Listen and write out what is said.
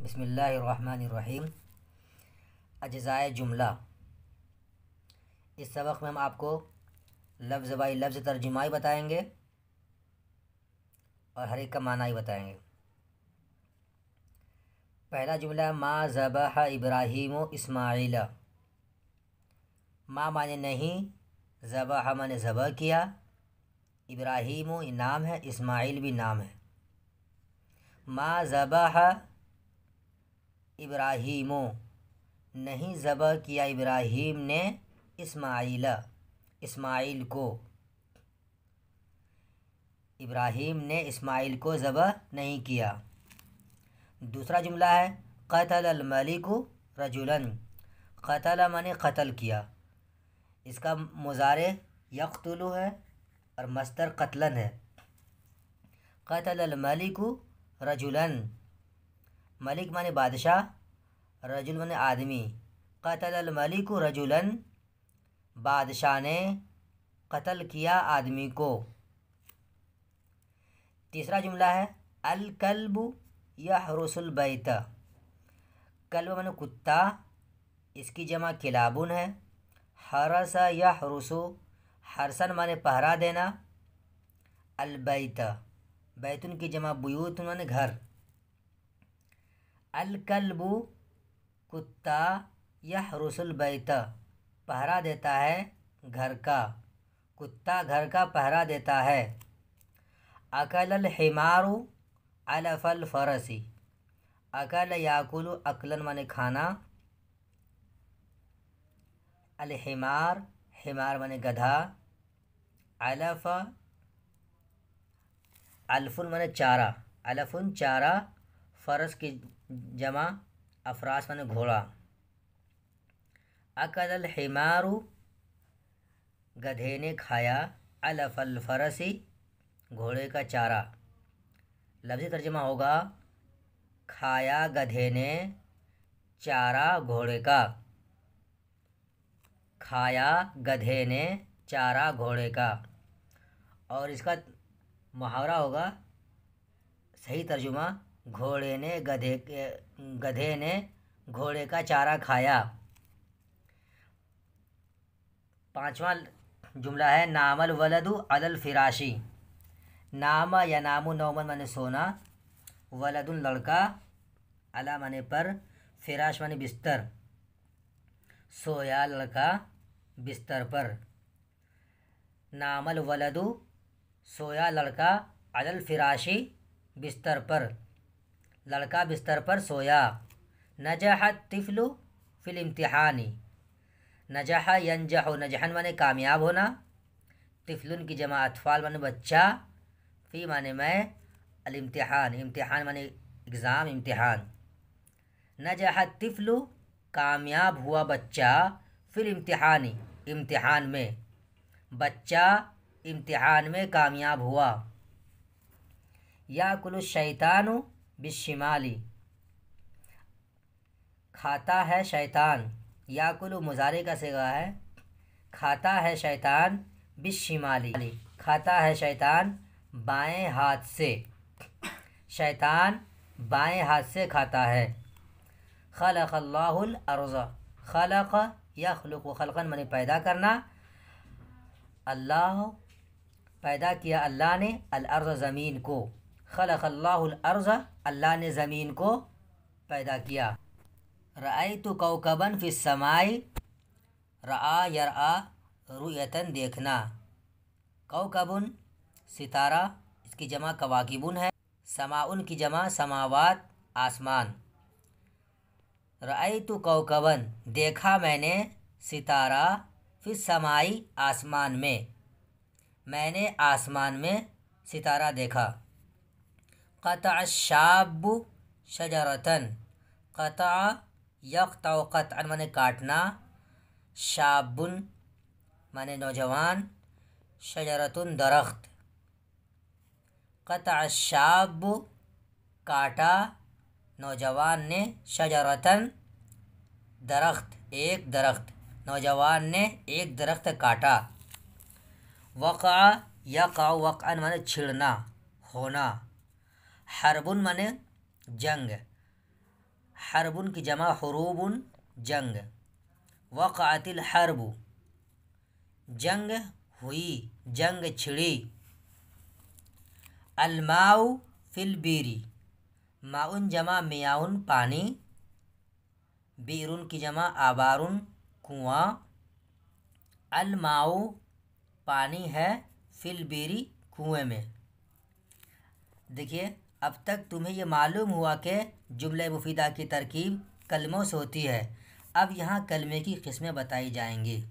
बिस्मिल्लाहिर्रहमानिर्रहीम। अज्ज़ाए जुमला। इस सबक में हम आपको लफ्ज़ बाई लफ्ज़ तर्जुमा ही बताएंगे और हर एक का माना ही बताएंगे। पहला जुमला, मा ज़बह इब्राहीम इस्माइल। मा माने नहीं, ज़बह माने ज़बह किया, इब्राहीम नाम है, इस्माइल भी नाम है। मा ज़बह इब्राहीम, नहीं ज़बह किया इब्राहीम ने, इस्माइल को। इब्राहीम ने इस्माइल को ज़बह नहीं किया। दूसरा जुमला है, क़तल अल मलिकु रजुलन। क़तल माने क़त्ल किया, इसका मुज़ारे यक़्तुलु है और मस्दर क़त्लन है। क़तल अल मलिकु रजुलन, मलिक माने बादशाह, रजुल माने आदमी। क़तल अल मलिकु रजुलन, बादशाह ने कत्ल किया आदमी को। तीसरा जुमला है, अल कल्बु यहरुसुल बैत। कल्ब माने कुत्ता, इसकी जमा किलाबुन है। हरस यहरुसु, हरसन माने पहरा देना। अल बैत, बैतुन की जमा बुयूत माने घर। अल कल्बु कुत्ता, यहरुसुल बैत पहरा देता है घर का, कुत्ता घर का पहरा देता है। अकल अल हिमारु अलफल फरसी। अकल याकुलु अकलन माने खाना। अल हिमार, हिमार माने गधा। अलफ, अल्फुन माने चारा, अलफुन चारा। फरस की जमा अफरास माने घोड़ा। अकल अल हिमारु, गधे ने खाया, अलफल फरसी, घोड़े का चारा। लफ्ज़ी तर्जुमा होगा, खाया गधे ने चारा घोड़े का। खाया गधे ने चारा घोड़े का। और इसका मुहावरा होगा, सही तर्जुमा, गधे ने घोड़े का चारा खाया। पांचवा जुमला है, नामल वलदु अलल फिराशी। नाम या नामु नौमन माने सोना, वलदुन लड़का, अला माने पर, फिराश माने बिस्तर, सोया लड़का बिस्तर पर। नामल वलदु, सोया लड़का, अलल फिराशी बिस्तर पर, लड़का बिस्तर पर सोया। नजहत तिफलु फिल इम्तिहानी। नजह यंजह, नजहन माने कामयाब होना, तिफलुन की जमा अतफाल माने बच्चा, फ़ी माने मैं, अल इम्तिहान, इम्तिहान माने एग्ज़ाम, इम्तिहान। नजह तिफलु, कामयाब हुआ बच्चा, फिर इम्तिहानी, इम्तिहान में, बच्चा इम्तिहान में कामयाब हुआ। याकुलु शैतानु बिश्शिमाली। खाता है शैतान, याकुलु मुज़ारे का सिगा है, खाता है शैतान बिश्शिमाली, खाता है शैतान बाएं हाथ से, शैतान बाएं हाथ से खाता है। खलक़ल्लाहुल अर्ज़, खलक़ यख़्लुक़ु खल्क़न माने पैदा करना, अल्लाह पैदा किया अल्लाह ने, अल अर्ज़ ज़मीन को। खलक़ल्लाहुल अर्ज़, अल्लाह ने ज़मीन को पैदा किया। रअयतु कौकबन फ़िस समाई, रआ यरआ रुयतन देखना। कौकबुन सितारा, इसकी जमा कवाकिबुन है। समाउन की जमा समावात आसमान। रअयतु कौकबन देखा मैंने, सितारा, फ़िस समाई आसमान में, मैंने आसमान में सितारा देखा। क़तअ शाब्बु शजरतन। क़तअ यक़तअ क़तअन माने काटना, शाब्बुन माने नौजवान, शजरतुन दरख्त। क़तअ शाब्बु काटा नौजवान ने, शजरतन दरख्त, एक दरख्त, नौजवान ने एक दरख्त काटा। वक़अ यक़अ वक़अन माने छिड़ना, होना। हरबुन माने जंग, हरबुन की जमा हुरूबुन जंग। वक़अतिल हरबु जंग हुई, जंग छिड़ी। अलमाउ फिल बीरी माउन जमा मियाउन पानी। बीरुन की जमा आबारुन कुआं। अलमाउ पानी है, फिल बीरी कुएं में। देखिए अब तक तुम्हें ये मालूम हुआ कि जुमले मुफीदा की तरकीब कलमों से होती है। अब यहाँ कलमे की किस्में बताई जाएंगी।